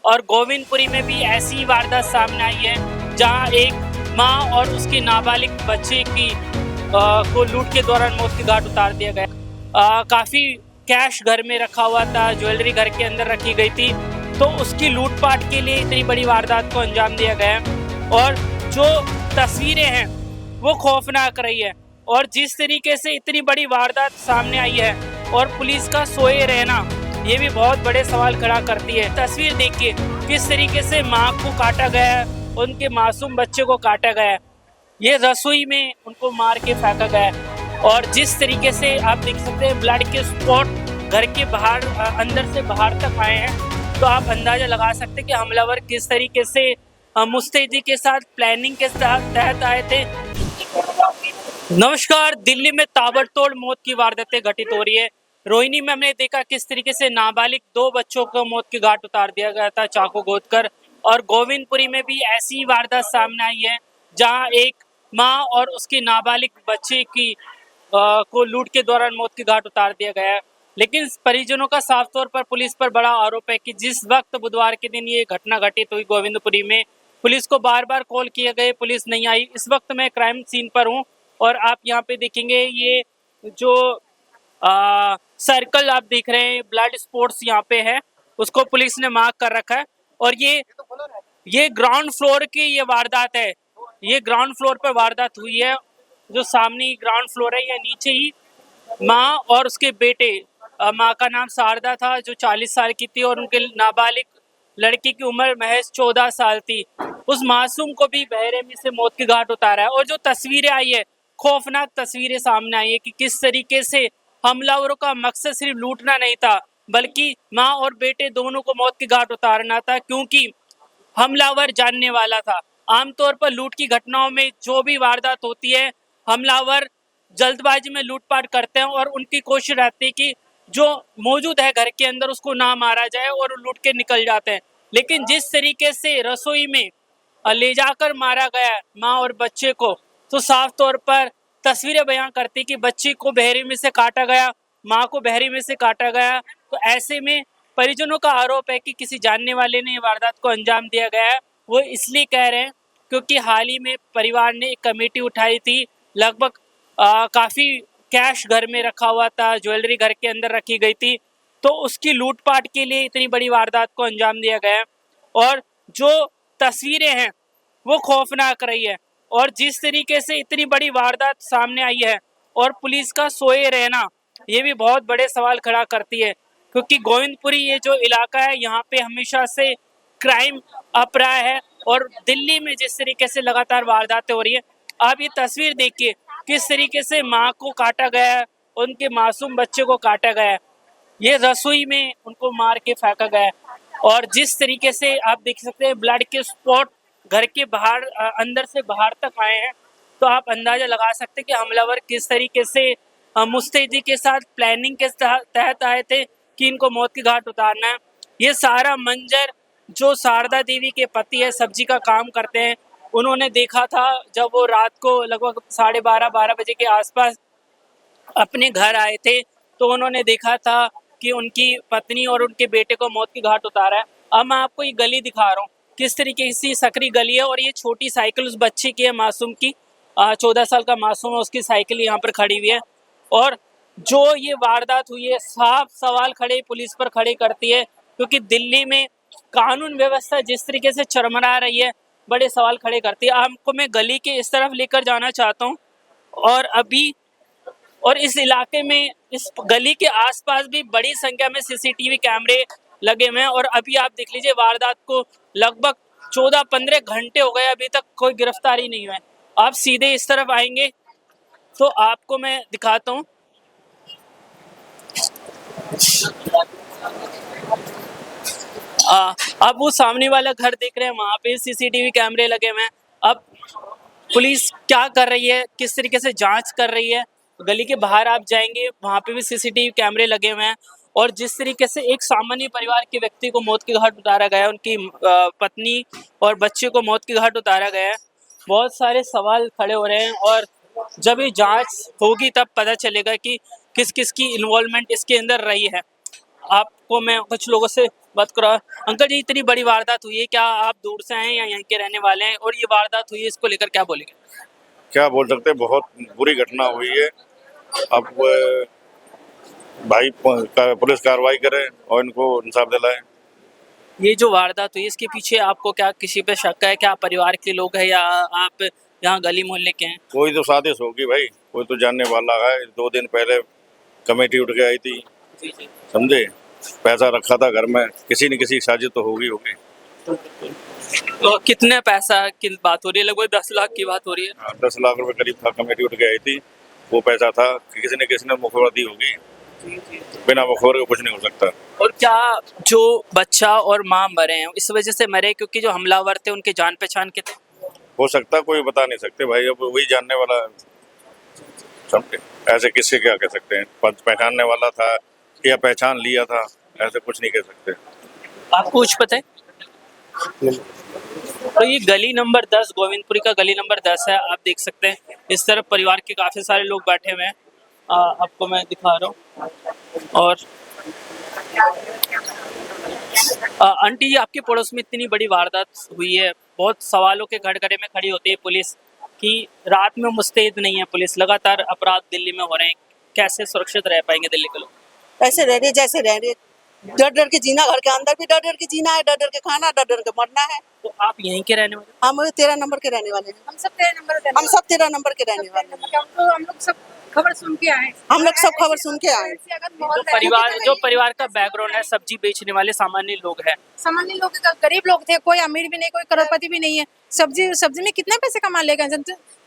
और गोविंदपुरी में भी ऐसी वारदात सामने आई है जहां एक मां और उसके नाबालिग बच्चे की को लूट के दौरान मौत के घाट उतार दिया गया। काफी कैश घर में रखा हुआ था, ज्वेलरी घर के अंदर रखी गई थी, तो उसकी लूटपाट के लिए इतनी बड़ी वारदात को अंजाम दिया गया है। और जो तस्वीरें हैं वो खौफनाक रही है, और जिस तरीके से इतनी बड़ी वारदात सामने आई है और पुलिस का सोए रहना, ये भी बहुत बड़े सवाल खड़ा करती है। तस्वीर देखिए किस तरीके से माँ को काटा गया है, उनके मासूम बच्चे को काटा गया है, ये रसोई में उनको मार के फेंका गया है। और जिस तरीके से आप देख सकते हैं ब्लड के स्पॉट घर के बाहर अंदर से बाहर तक आए हैं, तो आप अंदाजा लगा सकते हैं कि हमलावर किस तरीके से मुस्तैदी के साथ प्लानिंग के तहत आए थे। नमस्कार। दिल्ली में ताबड़तोड़ मौत की वारदातें घटित हो रही है। रोहिणी में हमने देखा किस तरीके से नाबालिग 2 बच्चों को मौत के घाट उतार दिया गया था चाकू गोदकर, और गोविंदपुरी में भी ऐसी वारदात सामने आई है जहां एक मां और उसके नाबालिग बच्चे की को लूट के दौरान मौत के घाट उतार दिया गया है। लेकिन परिजनों का साफ तौर पर पुलिस पर बड़ा आरोप है कि जिस वक्त बुधवार के दिन ये घटना घटित हुई गोविंदपुरी में, पुलिस को बार बार कॉल किए गए, पुलिस नहीं आई। इस वक्त मैं क्राइम सीन पर हूँ और आप यहाँ पे देखेंगे ये जो सर्कल आप देख रहे हैं, ब्लड स्पॉट्स यहाँ पे है, उसको पुलिस ने मार्क कर रखा है। और ये ग्राउंड फ्लोर की ये वारदात है, ये ग्राउंड फ्लोर पर वारदात हुई है। जो सामने ग्राउंड फ्लोर है, या नीचे ही माँ और उसके बेटे, माँ का नाम शारदा था जो 40 साल की थी, और उनके नाबालिग लड़की की उम्र महज 14 साल थी। उस मासूम को भी बहरेमी से मौत के घाट उतारा है। और जो तस्वीरें आई है, खौफनाक तस्वीरें सामने आई है कि किस तरीके से हमलावरों का मकसद सिर्फ लूटना नहीं था, बल्कि माँ और बेटे दोनों को मौत के घाट उतारना था, क्योंकि हमलावर जानने वाला था। आमतौर पर लूट की घटनाओं में जो भी वारदात होती है, हमलावर जल्दबाजी में लूटपाट करते हैं और उनकी कोशिश रहती है कि जो मौजूद है घर के अंदर उसको ना मारा जाए, और लूट के निकल जाते हैं। लेकिन जिस तरीके से रसोई में ले जाकर मारा गया माँ और बच्चे को, तो साफ तौर पर तस्वीरें बयां करती कि बच्ची को बहरीमी से काटा गया, माँ को बहरीमी से काटा गया। तो ऐसे में परिजनों का आरोप है कि किसी जानने वाले ने वारदात को अंजाम दिया गया है। वो इसलिए कह रहे हैं क्योंकि हाल ही में परिवार ने एक कमेटी उठाई थी, लगभग काफ़ी कैश घर में रखा हुआ था, ज्वेलरी घर के अंदर रखी गई थी, तो उसकी लूटपाट के लिए इतनी बड़ी वारदात को अंजाम दिया गया है। और जो तस्वीरें हैं वो खौफनाक रही है, और जिस तरीके से इतनी बड़ी वारदात सामने आई है और पुलिस का सोए रहना, ये भी बहुत बड़े सवाल खड़ा करती है। क्योंकि गोविंदपुरी ये जो इलाका है, यहाँ पे हमेशा से क्राइम अप रहा है, और दिल्ली में जिस तरीके से लगातार वारदातें हो रही है, आप ये तस्वीर देखिए किस तरीके से माँ को काटा गया है, उनके मासूम बच्चे को काटा गया है, ये रसोई में उनको मार के फेंका गया है। और जिस तरीके से आप देख सकते हैं ब्लड के स्पॉट घर के बाहर अंदर से बाहर तक आए हैं, तो आप अंदाजा लगा सकते हैं कि हमलावर किस तरीके से मुस्तैदी के साथ प्लानिंग के तहत आए थे कि इनको मौत के घाट उतारना है। ये सारा मंजर जो शारदा देवी के पति है, सब्जी का काम करते हैं, उन्होंने देखा था जब वो रात को लगभग 12:30 बजे के आसपास अपने घर आए थे, तो उन्होंने देखा था कि उनकी पत्नी और उनके बेटे को मौत के घाट उतारा है। अब मैं आपको ये गली दिखा रहा हूँ, किस तरीके से सकरी गली है, और ये छोटी साइकिल उस बच्चे की है, मासूम की, 14 साल का मासूम है, उसकी साइकिल यहाँ पर खड़ी हुई है। और जो ये वारदात हुई है, साफ सवाल खड़े पुलिस पर खड़े करती है, क्योंकि दिल्ली में कानून व्यवस्था जिस तरीके से चरमरा रही है, बड़े सवाल खड़े करती है। आपको मैं गली के इस तरफ लेकर जाना चाहता हूँ, और इस इलाके में इस गली के आसपास भी बड़ी संख्या में सीसीटीवी कैमरे लगे हुए हैं। और अभी आप देख लीजिए वारदात को लगभग 14-15 घंटे हो गए, अभी तक कोई गिरफ्तारी नहीं हुआ है। आप सीधे इस तरफ आएंगे तो आपको मैं दिखाता हूँ। अब वो सामने वाला घर देख रहे हैं, वहाँ पे सीसीटीवी कैमरे लगे हुए हैं। अब पुलिस क्या कर रही है, किस तरीके से जांच कर रही है, गली के बाहर आप जाएंगे वहाँ पे भी सीसीटीवी कैमरे लगे हुए हैं। और जिस तरीके से एक सामान्य परिवार के व्यक्ति को मौत के घाट उतारा गया है, उनकी पत्नी और बच्चे को मौत के घाट उतारा गया है, बहुत सारे सवाल खड़े हो रहे हैं। और जब ये जांच होगी तब पता चलेगा कि किस किस की इन्वॉल्वमेंट इसके अंदर रही है। आपको मैं कुछ लोगों से बात करो। अंकल जी, इतनी बड़ी वारदात हुई है, क्या आप दूर से आए हैं या यहीं के रहने वाले हैं? और ये वारदात हुई है, इसको लेकर क्या बोलेंगे? क्या बोल सकते हैं, बहुत बुरी घटना हुई है। अब भाई पुलिस कार्रवाई करे और इनको इंसाफ दिलाए। ये जो वारदात हुई, इसके पीछे आपको क्या किसी पे शक है? क्या परिवार के लोग हैं या आप यहाँ गली मोहल्ले के हैं? कोई तो साजिश होगी भाई, कोई तो जानने वाला है। 2 दिन पहले कमेटी उठ के आई थी, जी जी। समझे। पैसा रखा था घर में, किसी न किसी साजिश तो होगी होगी। तो कितने पैसा की बात हो रही है? लगभग 10 लाख की बात हो रही है। 10 लाख रुपए करीब था, कमेटी उठ के आई थी। वो पैसा था कि किसी ने मुखबरी दी होगी। बिना मुखबरी के कुछ नहीं हो सकता। और क्या जो बच्चा और माँ मरे हैं इस वजह से मरे क्योंकि जो हमलावर थे उनके जान पहचान के थे? हो सकता, कोई बता नहीं सकते भाई, अब वही जानने वाला है। समझे, ऐसे किससे क्या कह सकते हैं। पहचानने वाला था या पहचान लिया था, ऐसे कुछ नहीं कह सकते। आपको कुछ पता है? तो ये गली नंबर 10 गोविंदपुरी का गली नंबर 10 है। आप देख सकते हैं इस तरफ परिवार के काफी सारे लोग बैठे हुए हैं। आपको मैं दिखा रहा हूँ। और आंटी जी, आपके पड़ोस में इतनी बड़ी वारदात हुई है, बहुत सवालों के घटघरे में खड़ी होती है पुलिस कि रात में मुस्तैद नहीं है पुलिस, लगातार अपराध दिल्ली में हो रहे हैं। कैसे सुरक्षित रह पाएंगे दिल्ली के लोग? ऐसे रह रहे जैसे रह रहे, डर डर के जीना, घर के अंदर भी डर डर के जीना है, डर डर के खाना, डर डर के मरना है। तो आप यहीं के रहने वाले? हम 13 नंबर के रहने वाले हैं। हम सब 13 नंबर के हम सब 13 नंबर के रहने वाले हैं। हम लोग सब खबर सुन के आए। हम लोग सब खबर सुन के आए। जो परिवार का बैकग्राउंड है, सब्जी बेचने वाले सामान्य लोग हैं। सामान्य लोग, गरीब लोग थे, कोई अमीर भी नहीं, कोई करोड़पति भी नहीं है। सब्जी में कितने पैसे कमा लेगा?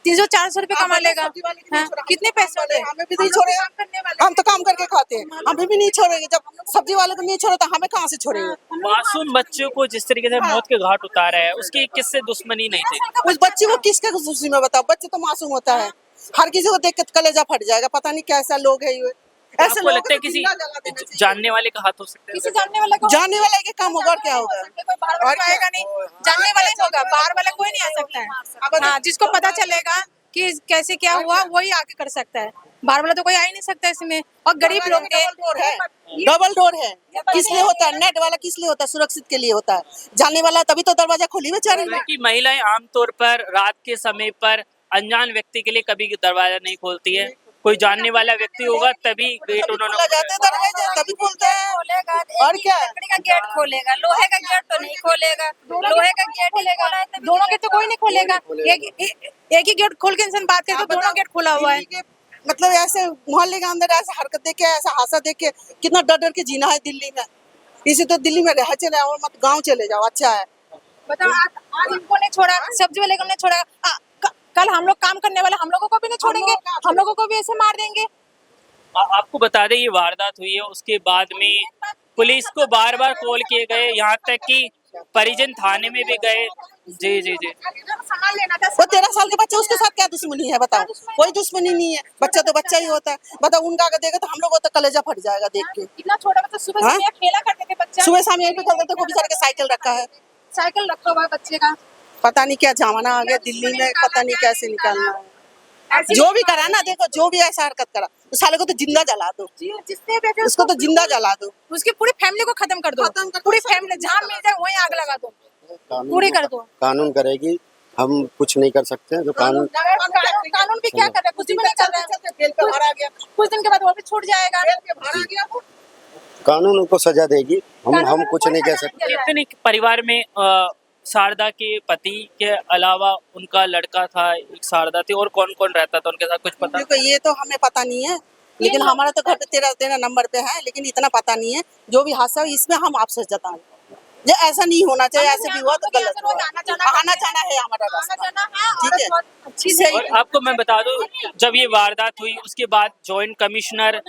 300-400 रुपए कमा लेगा। हाँ, कितने पैसे होते हैं? हमें भी नहीं छोड़ेगा, हम तो काम करके खाते हैं, हमें भी नहीं छोड़ेंगे। जब सब्जी वाले को नहीं छोड़े तो हमें कहाँ से छोड़ेंगे? मासूम बच्चों को जिस तरीके से मौत के घाट उतारा है, उसकी किससे दुश्मनी नहीं थी? उस बच्चे को किसके खुशी में बताओ? बच्चे तो मासूम होता है, हर किसी को देख के कलेजा फट जाएगा। पता नहीं कैसा लोग है ये। ऐसे आपको लगता है लोगों को किसी जिंदा जला देना चाहिए। जानने वाले का हाथ हो सकता है? किसी जानने वाला को, जानने वाला के काम होगा और क्या होगा? कोई बाहर वाला आएगा नहीं, जानने वाला ही होगा, बाहर वाला कोई नहीं आ सकता है। हाँ, जिसको पता चलेगा कि कैसे क्या हुआ वही आके कर सकता है, बाहर वाला तो कोई आ ही नहीं सकता इसमें। और गरीब लोग थे। डबल डोर है, किस लिए होता है? नेट वाला किस लिए होता है? सुरक्षित के लिए होता है। जानने वाला तभी तो दरवाजा खुली बेचारी। कि महिलाएं आमतौर पर रात के समय पर अनजान व्यक्ति के लिए कभी दरवाजा नहीं खोलती है। कोई जानने वाला व्यक्ति होगा तभी गेट उन्होंने जाते दरवाजे तभी खोलते हैं। और क्या? लकड़ी का गेट खोलेगा, लोहे का गेट तो नहीं खोलेगा। लोहे का गेट खोलेगा, दोनों गेट तो कोई नहीं खोलेगा। एक ही गेट खोल के इंसान बात करे तो दोनों गेट खुला हुआ है। मतलब ऐसे मोहल्ले के अंदर ऐसा हरकत देख के, ऐसा हादसा देख के कितना डर डर के जीना है दिल्ली में। इसी तो दिल्ली में रह चले और मत गाँव चले जाओ, अच्छा है। बताओ, आज इनको नहीं छोड़ा, सब्जी वाले को नहीं छोड़ा, कल हम लोग काम करने वाले हम लोगों को भी नहीं छोड़ेंगे, हम लोगों को भी ऐसे मार देंगे। आपको बता दें ये वारदात हुई है, उसके बाद में पुलिस को बार बार कॉल किए गए, यहाँ तक कि परिजन थाने में भी गए। जी जी जी। सामान लेना था। वो 13 साल के बच्चे, उसके साथ क्या दुश्मनी है बताओ? कोई दुश्मनी नहीं है, बच्चा तो बच्चा ही होता है। बताओ, उनका अगर देगा तो हम लोग तो कलेजा फट जाएगा देख के। कितना छोटा बच्चा, सुबह हाँ? से खेला करते थे बच्चा। सुबह शाम यहीं पे चलते थे, खूब सारे के साइकिल रखा है। साइकिल रखा हुआ है बच्चे का। पता नहीं क्या जमाना आ गया दिल्ली में, पता नहीं कैसे निकालना है। जो भी करा ना, देखो जो भी ऐसा हरकत करा, उस साले को तो जिंदा जला दो, जिसने बैठे उसको तो जिंदा जला दो। उसकी पूरी फैमिली को खत्म कर दो, पूरी फैमिली जहाँ मिल जाए वहीं आग लगा दो, पूरी कर दो। कानून करेगी, हम कुछ नहीं कर सकते हैं। जो कानून कानून भी क्या कर रहा है? कुछ भी नहीं कर रहा है। कुछ दिन के बाद वो भी छूट जाएगा। कानून उनको सजा देगी, हम कुछ नहीं कह सकते। कितने परिवार में शारदा के पति के अलावा उनका लड़का था, एक शारदा थी, और कौन कौन रहता था उनके साथ, कुछ पता? देखो ये तो हमें पता नहीं है, लेकिन हमारा तो घर पे 13 नंबर पे है, लेकिन इतना पता नहीं है। जो भी हादसा हुआ इसमें हम आपसे जताएं, ये ऐसा नहीं होना चाहिए। ऐसे भी हुआ तो गलत हुआ। आना जाना है हमारा रास्ता, ठीक है। और आपको मैं बता दूं, जब ये वारदात हुई उसके बाद जॉइंट कमिश्नर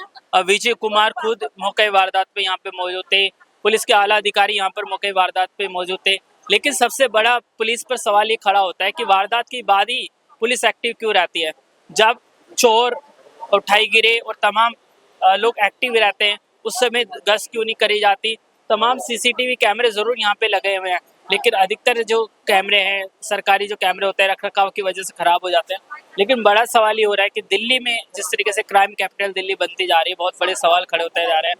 विजय कुमार खुद मौके वारदात पे यहाँ पे मौजूद थे, पुलिस के आला अधिकारी यहाँ पर मौके वारदात पे मौजूद थे। लेकिन सबसे बड़ा पुलिस पर सवाल ये खड़ा होता है कि वारदात के बाद ही पुलिस एक्टिव क्यों रहती है? जब चोर और उठाईगिरे और तमाम लोग एक्टिव रहते हैं, उस समय गश्त क्यों नहीं करी जाती? तमाम सीसीटीवी कैमरे जरूर यहाँ पे लगे हुए हैं, लेकिन अधिकतर जो कैमरे हैं, सरकारी जो कैमरे होते हैं, रख रखाव की वजह से खराब हो जाते हैं। लेकिन बड़ा सवाल ये हो रहा है कि दिल्ली में जिस तरीके से क्राइम कैपिटल दिल्ली बनती जा रही है, बहुत बड़े सवाल खड़े होते जा रहे हैं।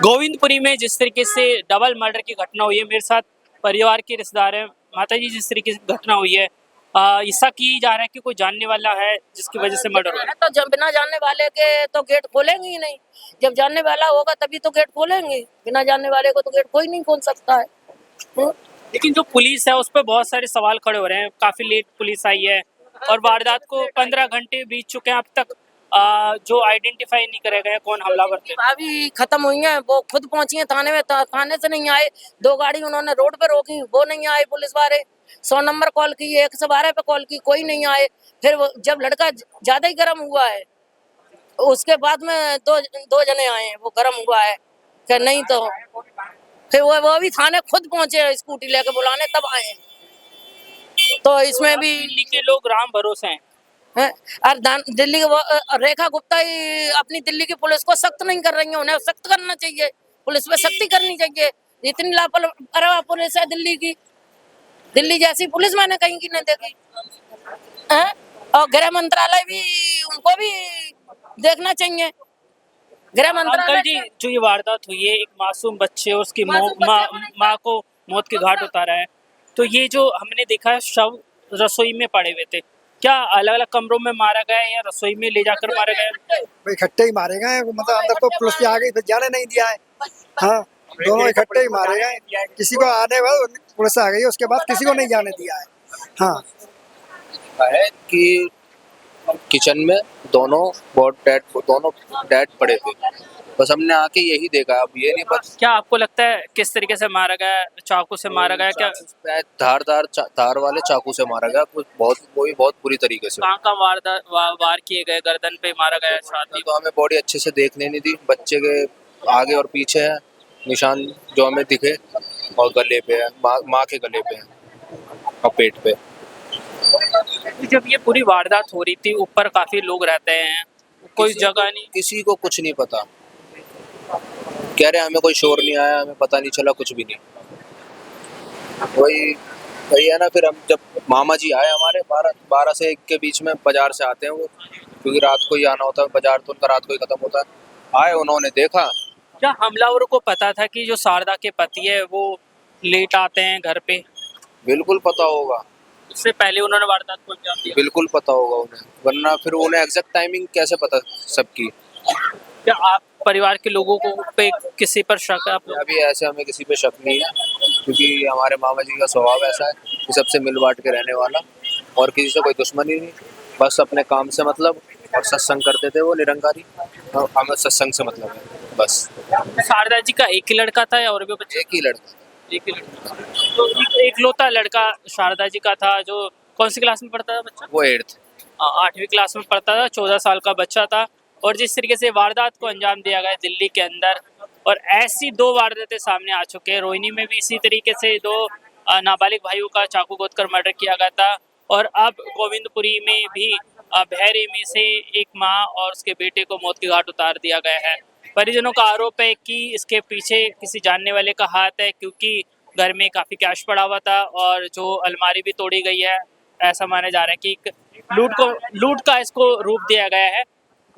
गोविंदपुरी में जिस तरीके से डबल मर्डर की घटना हुई है, मेरे साथ परिवार के रिश्तेदार हैं। माता जी, जिस तरीके से घटना हुई है, ऐसा की जा रहा है कि कोई जानने वाला है जिसकी वजह से मर्डर हुआ। तो जब बिना जानने वाले के तो गेट खोलेंगे ही नहीं। जब जानने वाला होगा तभी तो गेट खोलेंगे, बिना जानने वाले को तो गेट कोई नहीं खोल सकता है। लेकिन जो पुलिस है उस पर बहुत सारे सवाल खड़े हो रहे हैं। काफी लेट पुलिस आई है और वारदात को 15 घंटे बीत चुके हैं, अब तक जो आइडेंटिफाई नहीं करे गए कौन हमलावर थे। अभी खत्म हुई है, वो खुद पहुंची है थाने में, थाने से नहीं आए। 2 गाड़ी उन्होंने रोड पे रोकी, वो नहीं आए पुलिस वाले। 100 नंबर कॉल की, 112 पे कॉल की, कोई नहीं आए। फिर जब लड़का ज्यादा ही गर्म हुआ है, उसके बाद में दो जने आए हैं, वो गर्म हुआ है कि नहीं, तो फिर वो भी थाने खुद पहुंचे स्कूटी लेके बुलाने, तब आए हैं। तो इसमें भी दिल्ली के लोग राम भरोसे हैं। और दिल्ली रेखा गुप्ता ही अपनी दिल्ली की पुलिस को सख्त नहीं कर रही है, उन्हें सख्त करना चाहिए, पुलिस पे सख्ती करनी चाहिए। इतनी लापरवाह पुलिस है दिल्ली की, दिल्ली जैसी पुलिस मैंने कहीं की नहीं देखी है। और गृह मंत्रालय भी, उनको भी देखना चाहिए। गृह अंकल मंत्रालय जी, जो ये वारदात हुई है, एक मासूम बच्चे और उसकी माँ को मौत के घाट उतारा है, तो ये जो हमने देखा है शव रसोई में पड़े हुए थे, क्या अलग अलग कमरों में मारा गया है या रसोई में ले जाकर मारा गया है? भाई इकट्ठे ही मारे गए, मतलब अंदर तो पुलिस आ गई, फिर जाने नहीं दिया है। हाँ, दोनों इकट्ठे ही मारे गए, किसी को आने बाद पुलिस आ गई, उसके बाद किसी को नहीं जाने दिया है। हाँ, है कि किचन में दोनों डेड पड़े थे, बस हमने आके यही देखा। अब ये नहीं पता क्या आपको लगता है किस तरीके से मारा गया? चाकू से मारा गया क्या? धार वाले चाकू से मारा गया, बहुत बुरी तरीके से। कहाँ वार किए गए? गर्दन पे मारा गया, छाती? तो हमें बॉडी अच्छे से देखने नहीं दी, बच्चे के आगे और पीछे है निशान जो हमें दिखे, और गले पे है, माँ के गले पे है और पेट पे। जब ये पूरी वारदात हो रही थी, ऊपर काफी लोग रहते हैं, कोई जगह नहीं, किसी को कुछ नहीं पता, कह रहे हमें कोई शोर नहीं आया, हमें पता नहीं चला कुछ भी नहीं। वही है ना। फिर हम जब मामा जी आए हमारे 12 से 1 के बीच में, बाजार से आते हैं वो, क्योंकि रात को ही आना होता है, बाजार तो उनका रात को ही खत्म होता है। आए, उन्होंने देखा। क्या हमलावरों को पता था कि जो शारदा के पति है वो लेट आते हैं घर पे? बिल्कुल पता होगा, उससे पहले उन्होंने वारदात को अंजाम दिया? बिल्कुल पता होगा उन्हें, वरना फिर उन्हें एग्जैक्ट टाइमिंग कैसे पता सबकी। क्या आप परिवार के लोगों को पे किसी पर शक है आप लोग? अभी ऐसे हमें किसी पे शक नहीं है, क्योंकि हमारे मामा जी का स्वभाव ऐसा है कि सबसे मिल बांट के रहने वाला, और किसी से कोई दुश्मनी नहीं, बस अपने काम से मतलब। और सत्संग करते थे वो निरंकारी, और हमें सत्संग से मतलब है बस। शारदा जी का एक ही लड़का था या और भी बच्चे? एक ही लड़का। एक ही लड़का। तो एकलौता लड़का शारदा जी का था, जो कौन सी क्लास में पढ़ता था बच्चा? वो 8th 8वीं क्लास में पढ़ता था, 14 साल का बच्चा था। और जिस तरीके से वारदात को अंजाम दिया गया दिल्ली के अंदर, और ऐसी 2 वारदातें सामने आ चुके हैं। रोहिणी में भी इसी तरीके से 2 नाबालिग भाइयों का चाकू गोदकर मर्डर किया गया था, और अब गोविंदपुरी में भी बहरे में से एक माँ और उसके बेटे को मौत के घाट उतार दिया गया है। परिजनों का आरोप है कि इसके पीछे किसी जानने वाले का हाथ है, क्योंकि घर में काफ़ी कैश पड़ा हुआ था और जो अलमारी भी तोड़ी गई है। ऐसा माना जा रहा है कि लूट का इसको रूप दिया गया है,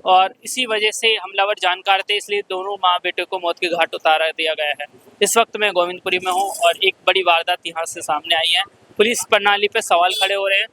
और इसी वजह से हमलावर जानकार थे, इसलिए दोनों माँ बेटे को मौत के घाट उतारा दिया गया है। इस वक्त मैं गोविंदपुरी में हूँ और एक बड़ी वारदात यहाँ से सामने आई है। पुलिस प्रणाली पे सवाल खड़े हो रहे हैं।